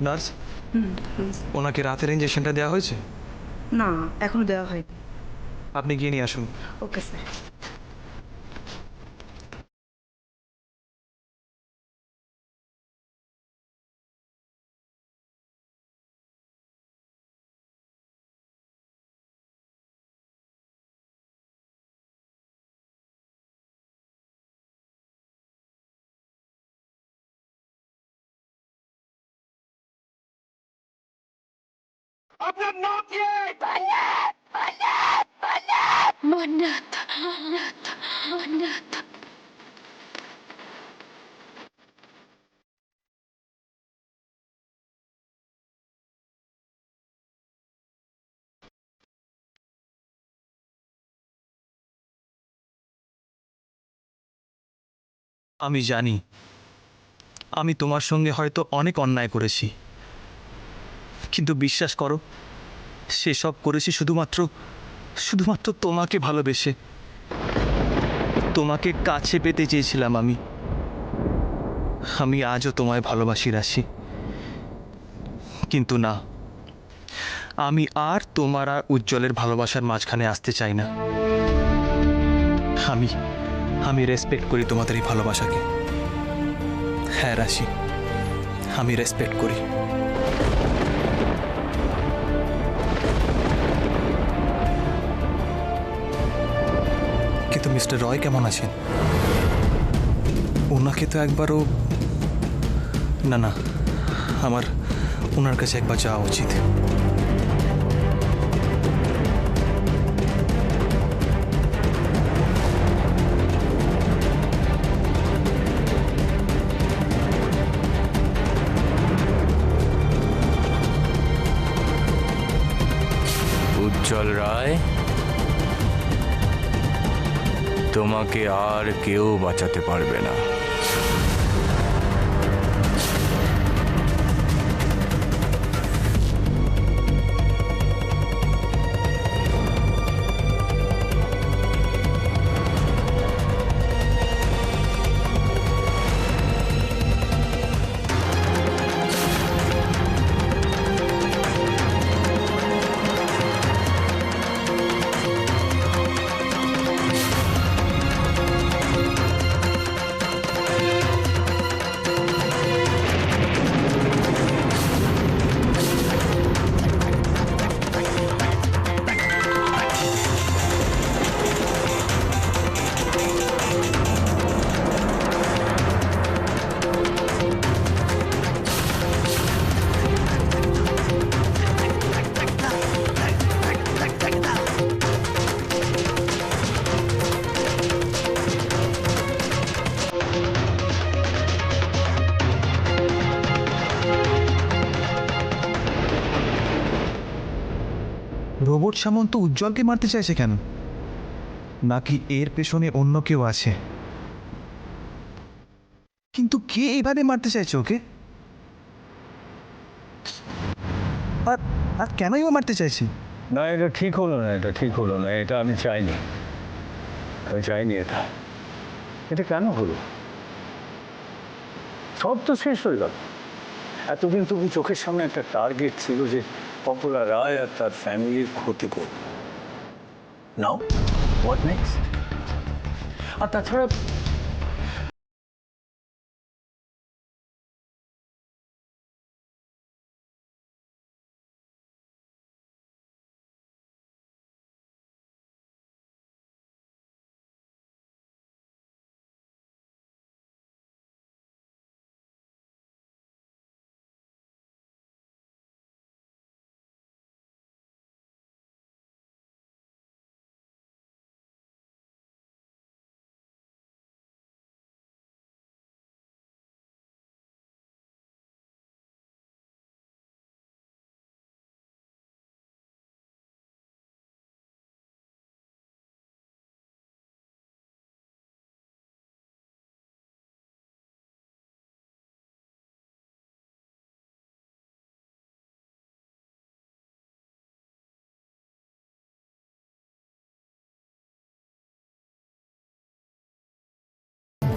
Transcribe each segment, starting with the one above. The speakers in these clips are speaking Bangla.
নার্স, ওনাকে রাতের ইঞ্জেকশনটা দেওয়া হয়েছে? না, এখনো দেওয়া হয়নি। আপনি গিয়ে নিয়ে আসুন। Okay sir. মান্নাত, মান্নাত, মান্নাত। আমি জানি আমি তোমার সঙ্গে হয়তো অনেক অন্যায় করেছি, কিন্তু বিশ্বাস করো, সেসব করেছি শুধুমাত্র শুধুমাত্র তোমাকে ভালোবেসে। তোমাকে কাছে পেতে চেয়েছিলাম আমি। আমি আজও তোমায় ভালোবাসি রাশি, কিন্তু না, আমি আর তোমার আর উজ্জ্বলের ভালোবাসার মাঝখানে আসতে চাই না। আমি আমি রেসপেক্ট করি তোমাদের এই ভালোবাসাকে। হ্যাঁ রাশি, আমি রেসপেক্ট করি। কিন্তু মিস্টার রয় কেমন আছেন? ওনাকে তো একবারও... না না, আমার ওনার কাছে একবার যাওয়া উচিত। উজ্জ্বল রায়, তোমাকে আর কেউ বাঁচাতে পারবে না। রোবট সামন্ত উজ্জ্বলকে মারতে চাইছে কেন? নাকি এর পেছনে অন্য কেউ আছে? কিন্তু কে এইভাবে মারতে চাইছে ওকে? আর আর কেনই ও মারতে চাইছে? না, এটা ঠিক হলো না, এটা ঠিক হলো না, এটা আমি চাইনি, আমি চাইনি এটা। এটা কেন হলো? সব তো শেষ হয়ে গেল। এতদিন তুমি চোখের সামনে একটা টার্গেট ছিল যে পপুলার রায় আর তার ফ্যামিলির ক্ষতি করবে। Now what next? আর তাছাড়া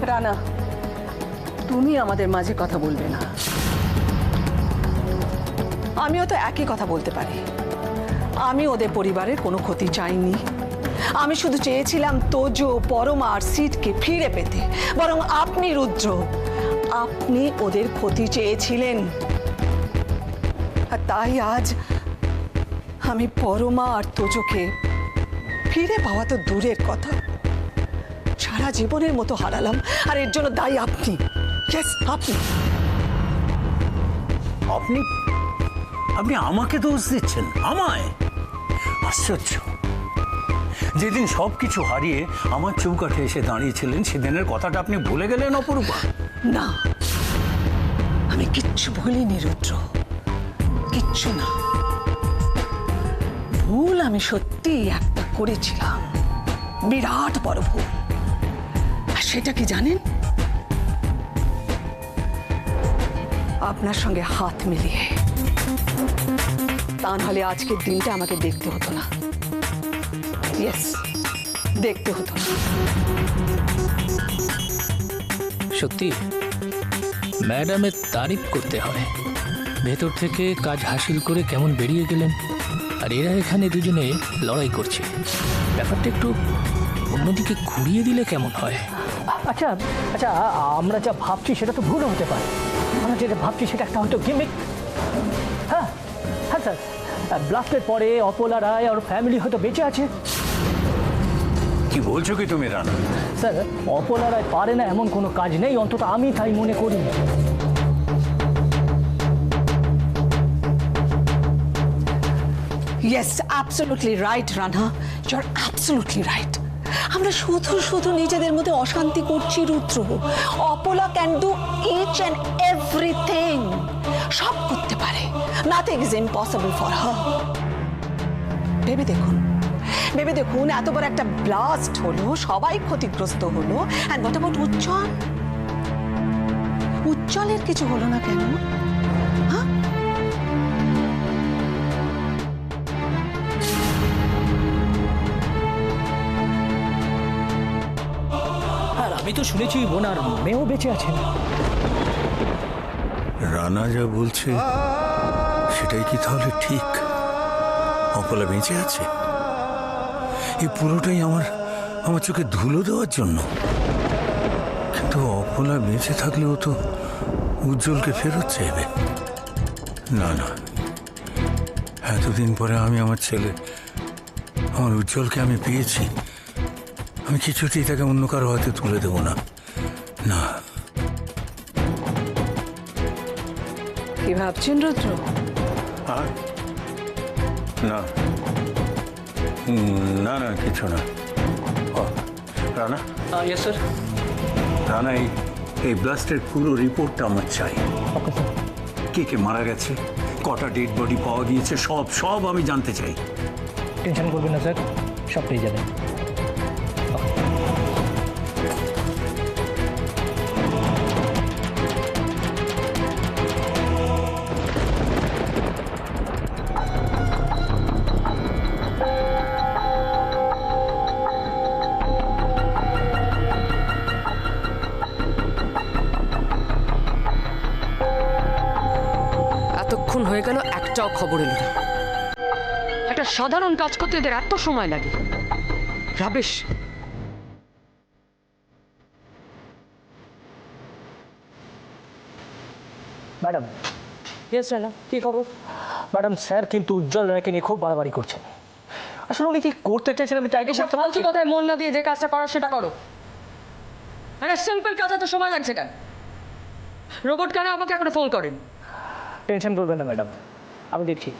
রানা, তুমি আমাদের মাঝে কথা বলবে না। আমিও তো একই কথা বলতে পারি। আমি ওদের পরিবারের কোনো ক্ষতি চাইনি। আমি শুধু চেয়েছিলাম তোজো, পরমা আর সিটকে ফিরে পেতে। বরং আপনি রুদ্র, আপনি ওদের ক্ষতি চেয়েছিলেন। আর তাই আজ আমি পরমা আর তোজোকে ফিরে পাওয়া তো দূরের কথা, সারা জীবনের মতো হারালাম। আর এর জন্য দায়ী আপনি। ইয়েস, আপনি। আপনি আপনি আমাকে দোষ দিচ্ছেন? আমায়? আশ্চর্য। যেদিন সব কিছু হারিয়ে আমার চৌকাঠে এসে দাঁড়িয়েছিলেন সেদিনের কথাটা আপনি ভুলে গেলেন অপরূপা? না, আমি কিচ্ছু ভুলিনি রুদ্র, কিচ্ছু না। ভুল আমি সত্যি একটা করেছিলাম, বিরাট বড় ভুল। আর সেটা কি জানেন? আপনার সঙ্গে হাত মিলিয়ে। তা নাহলে আজকের দিনটা আমাকে দেখতে হতো না। ইয়েস, দেখতে হতো না। সত্যি ম্যাডামের তারিফ করতে হয়। ভেতর থেকে কাজ হাসিল করে কেমন বেরিয়ে গেলেন। আর এরা এখানে দুজনে লড়াই করছে। ব্যাপারটা একটু অন্যদিকে ঘুরিয়ে দিলে কেমন হয়? আচ্ছা আচ্ছা, আমরা যা ভাবছি সেটা তো ভুল হতে পারে। আমরা যেটা ভাবছি সেটা একটা হয়তো গিমিক। হ্যাঁ হ্যাঁ স্যার, ব্লাস্টের পরে অপলা রায় আর ফ্যামিলি হয়তো বেঁচে আছে। কি বলছো কি তুমি রানা? স্যার, অপলা রায় পারে না এমন কোনো কাজ নেই, অন্তত আমি তাই মনে করি। Yes, absolutely right, Rana. You're absolutely right. আমরা শুধু শুধু নিজেদের মধ্যে অশান্তি করছি Rudra. Apala can do each and everything. সব করতে পারে। Nothing is impossible for her. ভেবে দেখুন, ভেবে দেখুন, এত বড় একটা ব্লাস্ট হলো, সবাই ক্ষতিগ্রস্ত হলো। অ্যান্ড হোয়াট অ্যাবাউট উজ্জ্বল? উজ্জ্বলের কিছু হলো না কেন? হ্যাঁ, আর আমি তো শুনেছি ওনার মেয়েও বেঁচে আছেন। রানা যা বলছে সেটাই কি তাহলে ঠিক? অপলা বেঁচে আছে? এই পুরোটাই আমার চোখে ধুলো দেওয়ার জন্য। কিন্তু অপলা বেঁচে থাকলেও তো উজ্জ্বলকে ফেরত চাইবে। না না, এতদিন পরে আমি আমার ছেলে, আমার উজ্জ্বলকে আমি পেয়েছি। আমি কিছুতেই তাকে অন্য কারো হাতে তুলে দেব না। না। কি ভাবছেন রুদ্র? আর না না না, কিছু না। ও রানা, ইয়েস স্যার। রানা, এই ব্লাস্টের পুরো রিপোর্টটা আমার চাই। কে কে মারা গেছে, কটা ডেড বডি পাওয়া গিয়েছে, সব সব আমি জানতে চাই। টেনশন করবেন না স্যার, সব পেয়ে যাবেন। এতক্ষণ হয়ে গেল, একটাও খবর এলো না। একটা সাধারণ কাজ করতে এদের এত সময় লাগে। রাবেশ। ম্যাডাম। ইয়েস রানা, কী খবর? ম্যাডাম, স্যার কিন্তু উজ্জ্বল রায়কে নিয়ে খুব বাড়াবাড়ি করছেন। আসলে উনি কি করতে চাইছেন আমি তাই করতে ফালতু কথায় মন না দিয়ে যে কাজটা করার সেটা করো। একটা সিম্পল কাজে তো সময় লাগছে কেন? রোবট কেন আমাকে এখনো ফোন করেন? টেনশন করবেন না ম্যাডাম, আমি দেখছি।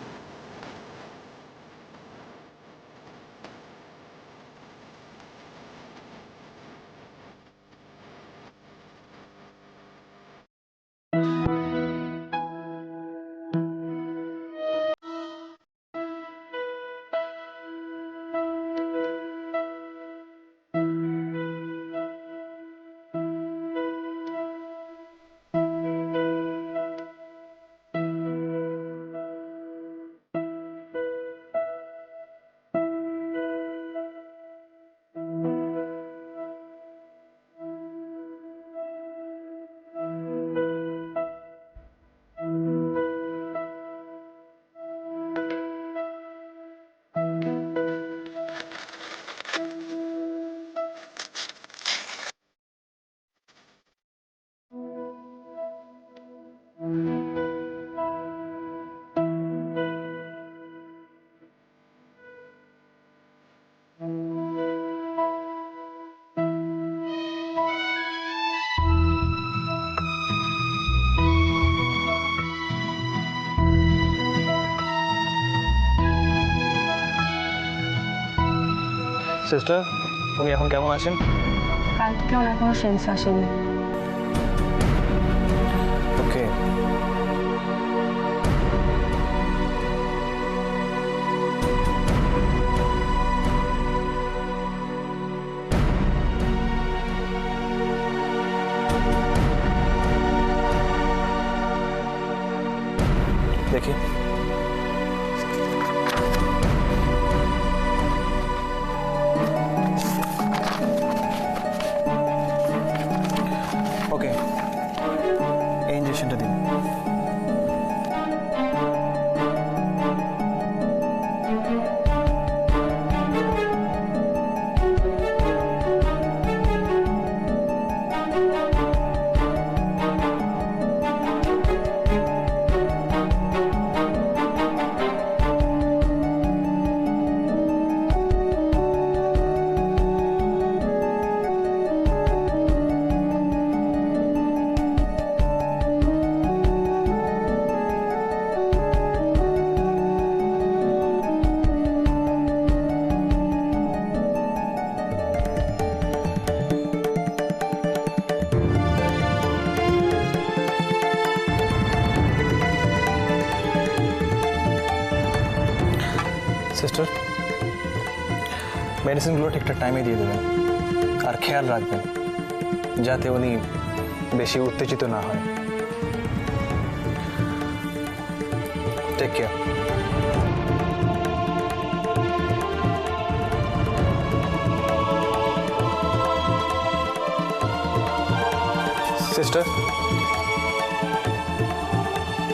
সিস্টার উনি এখন কেমন আছেন? কালকে ওনার কোনো সেন্স আসেনি। ওকে। দেখি ওকে, এই ইঞ্জেকশনটা দিন। সিস্টার মেডিসিনগুলো ঠিকঠাক টাইমে দিয়ে দেবেন আর খেয়াল রাখবেন যাতে উনি বেশি উত্তেজিত না হয়। Take care. সিস্টার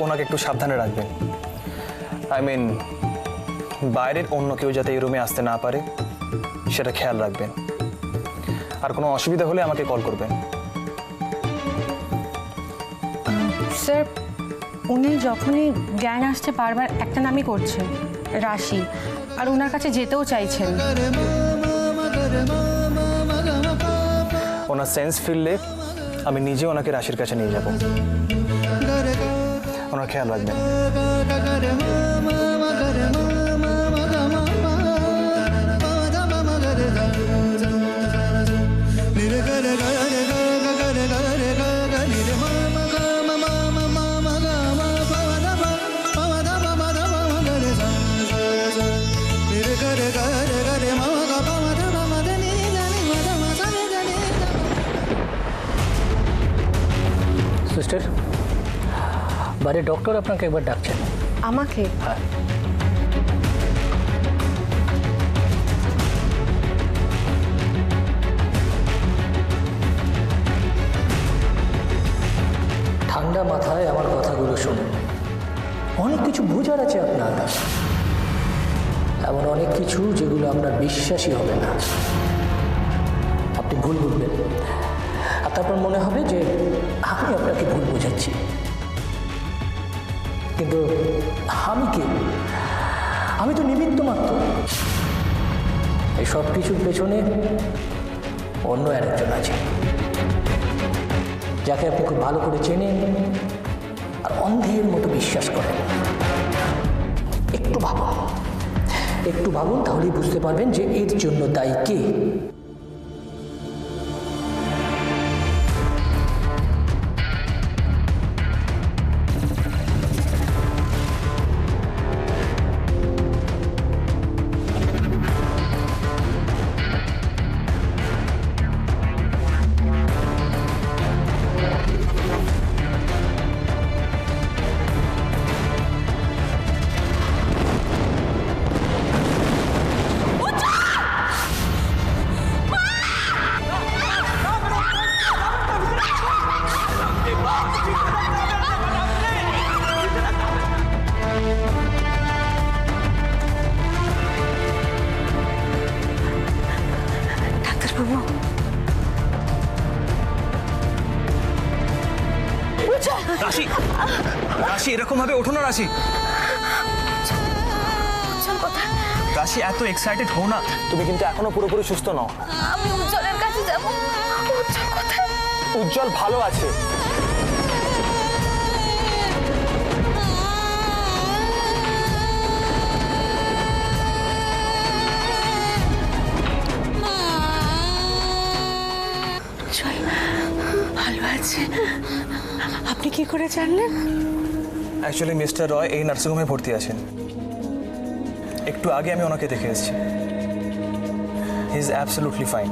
ওনাকে একটু সাবধানে রাখবেন। আই মিন বাইরের অন্য কেউ যাতে এই রুমে আসতে না পারে সেটা খেয়াল রাখবেন। আর কোনো অসুবিধা হলে আমাকে কল করবেন। স্যার উনি যখনই জ্ঞান আসছে বারবার একটা নামই করছেন, রাশি, আর ওনার কাছে যেতেও চাইছেন। ওনার সেন্স ফিরলে আমি নিজে ওনাকে রাশির কাছে নিয়ে যাব। ওনার খেয়াল রাখবেন। সিস্টার বাইরে ডক্টর আপনাকে একবার ডাকছেন। আমাকে? হ্যাঁ। ঠান্ডা মাথায় আমার কথাগুলো শুনুন। অনেক কিছু বোঝার আছে আপনার, এমন অনেক কিছু যেগুলো আপনার বিশ্বাসই হবে না। আপনি ভুল বুঝবেন আর তারপর মনে হবে যে আমি আপনাকে ভুল বোঝাচ্ছি, কিন্তু আমি কে? আমি তো নিমিত্ত মাত্র। এই সব কিছুর পেছনে অন্য আরেকজন আছে যাকে আপনি খুব ভালো করে চেনেন আর অন্ধের মতো বিশ্বাস করেন। একটু ভাবুন, একটু ভাবুন, তাহলেই বুঝতে পারবেন যে এর জন্য দায়ী কে। রাশি, রাশি এরকম ভাবে ওঠো না রাশি। রাশি এত এক্সাইটেড হও না, তুমি কিন্তু এখনো পুরোপুরি সুস্থ নও। আমি উজ্জ্বলের কাছে যাব। উজ্জ্বল কোথায়? উজ্জ্বল ভালো আছে। ভালো আছে। আপনি কি করে জানলেন? অ্যাকচুয়ালি মিস্টার রয় এই নার্সিংহোমে ভর্তি আছেন। একটু আগে আমি ওনাকে দেখে এসেছি। He is absolutely fine.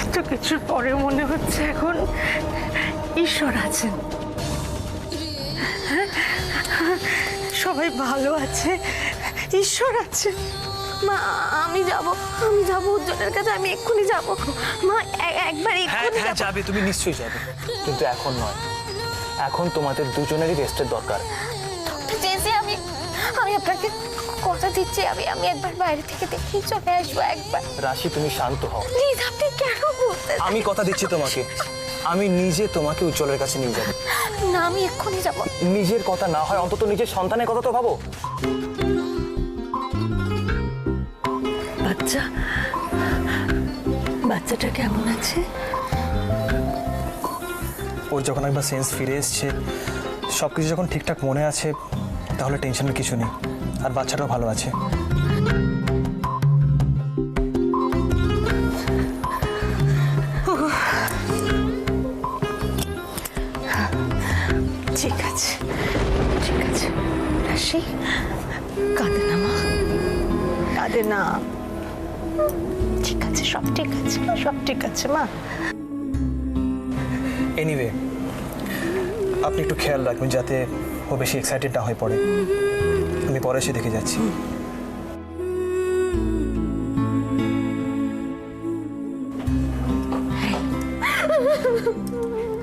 এত কিছুর পরে মনে হচ্ছে এখন ঈশ্বর আছেন। সবাই ভালো আছে, ঈশ্বর আছে। মা আমি যাব উজ্জ্বলের কাছে, আমি এক্ষুনি যাব। মা একবার এক্ষুনি হ্যাঁ যাবে, তুমি নিশ্চয়ই যাবে, কিন্তু এখন নয়। এখন তোমাদের দুজনেরই রেস্টের দরকার। ডক্টর জেসি, আমি আপনাকে কথা দিচ্ছি, আমি একবার বাইরে থেকে দেখি চলে আসবো একবার। রাশি, তুমি শান্ত হও। প্লিজ, আপনি কেন বলতে? আমি কথা দিচ্ছি তোমাকে, আমি নিজে তোমাকে উজ্জ্বলের কাছে নিয়ে যাব। না, আমি এক্ষুনি যাব। নিজের কথা না হয় অন্তত নিজের সন্তানের কথা তো ভাবো। বাচ্চাটা কেমন আছে? ওর যখন একবার সেন্স ফিরে এসছে, সব কিছু যখন ঠিকঠাক মনে আছে, তাহলে টেনশনের কিছু নেই। আর বাচ্চাটাও ভালো আছে। ঠিক আছে, ঠিক আছে। রাশি, কাঁদে না মা, কাঁদে না। ঠিক আছে, সব ঠিক আছে, সব ঠিক আছে মা। এনিওয়ে, আপনি একটু খেয়াল রাখবেন যাতে ও বেশি এক্সাইটেড না হয়ে পড়ে। আমি পরে এসে দেখে যাচ্ছি।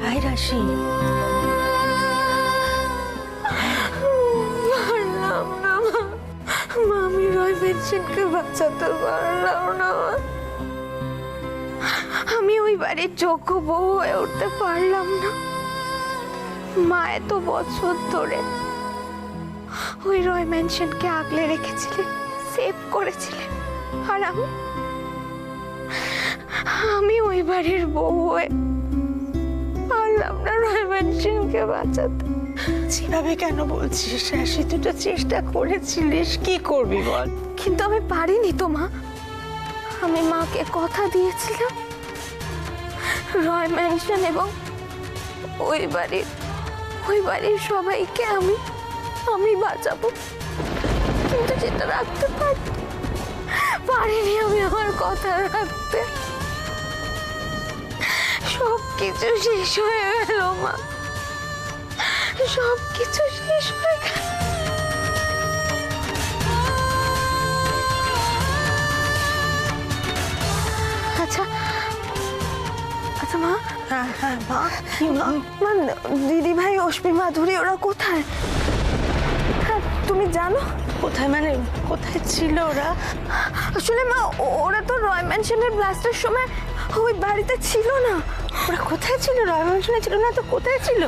হাই রাশি, পারলাম না মা, আমি রয় মেনশনকে বাঁচাতে পারলাম না। আমি ওই বাড়ির যোগ্য বউ হয়ে উঠতে পারলাম না। মা এত বছর ধরে ওই রয় মেনশনকে আগলে রেখেছিলেন, সেভ করেছিলেন, আর আমি ওই বাড়ির বউ হয়ে পারলাম না রয় মেনশনকে বাঁচাতে। সেভাবে কেন বলছিস রাশি? তুই তো চেষ্টা করেছিলিস, কি করবি বল? কিন্তু আমি পারিনি তো মা। আমি মাকে কথা দিয়েছিলাম রয় ম্যানশন এবং ওই বাড়ির সবাইকে আমি বাঁচাবো, কিন্তু যেটা রাখতে পারিনি আমি আমার কথা রাখতে। সব কিছু শেষ হয়ে গেল মা, সব কিছু শেষ হয়ে গেল। আচ্ছা মা। হ্যাঁ মা, কি মা? মা, দিদি ভাই, অশ্মি, মাধুরী ওরা কোথায়? হ্যাঁ, তুমি জানো? কোথায় মানে কোথায় ছিল ওরা? আসলে মা, ওরা তো রয় ম্যানশনের ব্লাস্টের সময় ওই বাড়িতে ছিল না। ওরা কোথায় ছিল? রয় ম্যানশনে ছিল না তো কোথায় ছিল?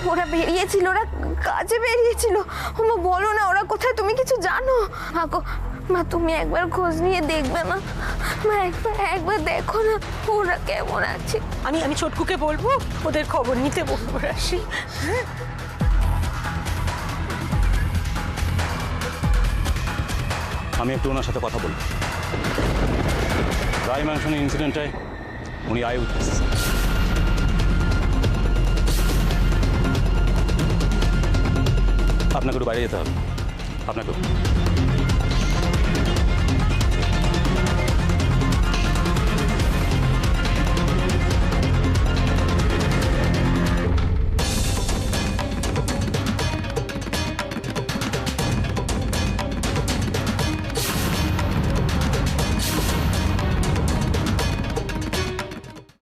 ওরা বেরিয়েছিল, ওরা কাজে বেরিয়েছিল। ও মা, বলো না ওরা কোথায়, তুমি কিছু জানো? মা, তুমি একবার খোঁজ নিয়ে দেখবে না? মা, একবার দেখো না ওরা কেমন আছে। আমি ছোটকুকে বলবো, ওদের খবর নিতে বলবো রাশি। হ্যাঁ, আমি একটু ওনার সাথে কথা বলবো। রায় ম্যানশনের ইনসিডেন্টে উনি আই উইটনেস। আপনাকে একটু বাইরে যেতে হবে, আপনাকে।